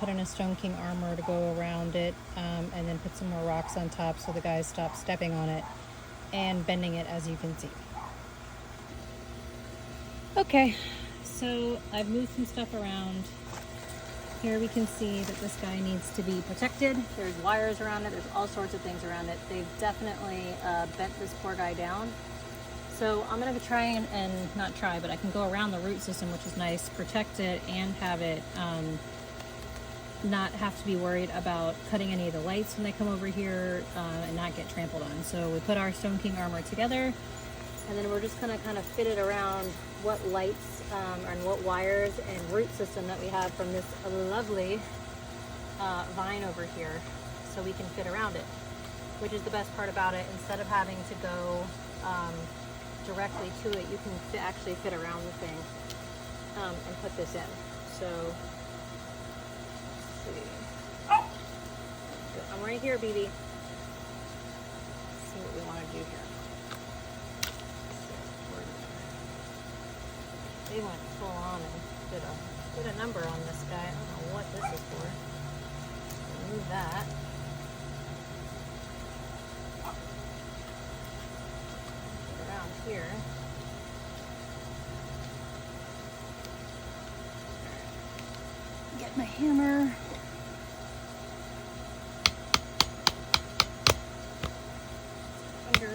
put in a Stoneking Armor to go around it, and then put some more rocks on top so the guys stop stepping on it and bending it, as you can see. Okay, so I've moved some stuff around. Here we can see that this guy needs to be protected. There's wires around it. There's all sorts of things around it. They've definitely bent this poor guy down. So I'm gonna try and not try, but I can go around the root system, which is nice, protect it, and have it not have to be worried about cutting any of the lights when they come over here and not get trampled on. So we put our Stoneking Armor together, and then we're just gonna kind of fit it around what lights and what wires and root system that we have from this lovely vine over here, so we can fit around it, which is the best part about it. Instead of having to go directly to it, you can actually fit around the thing and put this in. So let's see. Oh! I'm right here, BB. Let's see what we want to do here. They went full on and did a number on this guy. I don't know what this is for. Remove that. Get around here. Get my hammer. Under.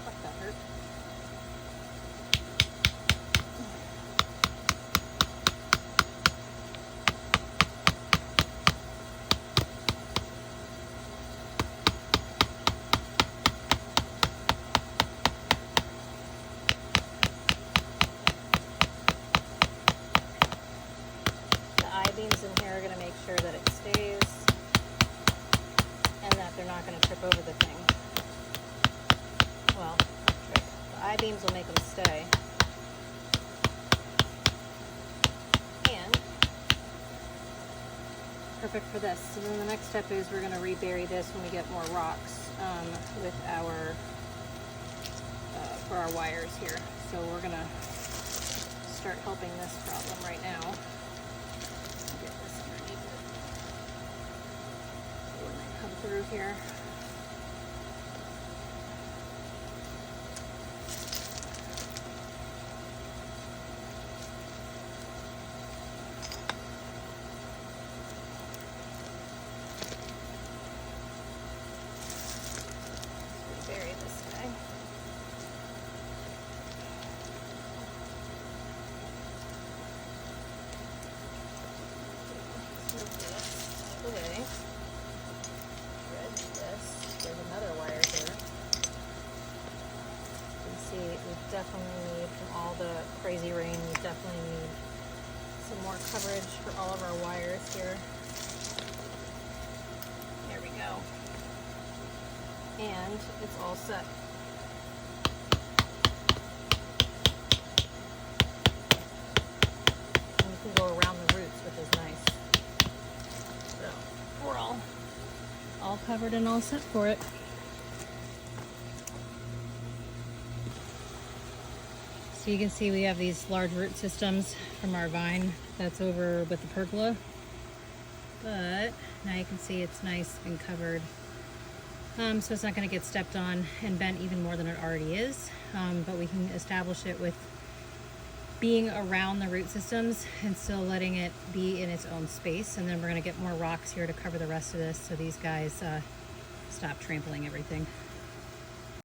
Fuck, that hurt. I-beams in here are going to make sure that it stays and that they're not going to trip over the thing. Well, trip. The I-beams will make them stay. And perfect for this. So then the next step is we're going to rebury this when we get more rocks with our for our wires here. So we're going to start helping this problem right now. Through here. Bury this guy. Move this out of the way. There's another wire here. You can see we definitely need, from all the crazy rain, we definitely need some more coverage for all of our wires here. There we go. And it's all set. And you can go around the roots, which is nice. So we're all covered and all set for it. So you can see we have these large root systems from our vine that's over with the pergola, but now you can see it's nice and covered, so it's not going to get stepped on and bent even more than it already is, but we can establish it with being around the root systems and still letting it be in its own space. And then we're going to get more rocks here to cover the rest of this so these guys stop trampling everything.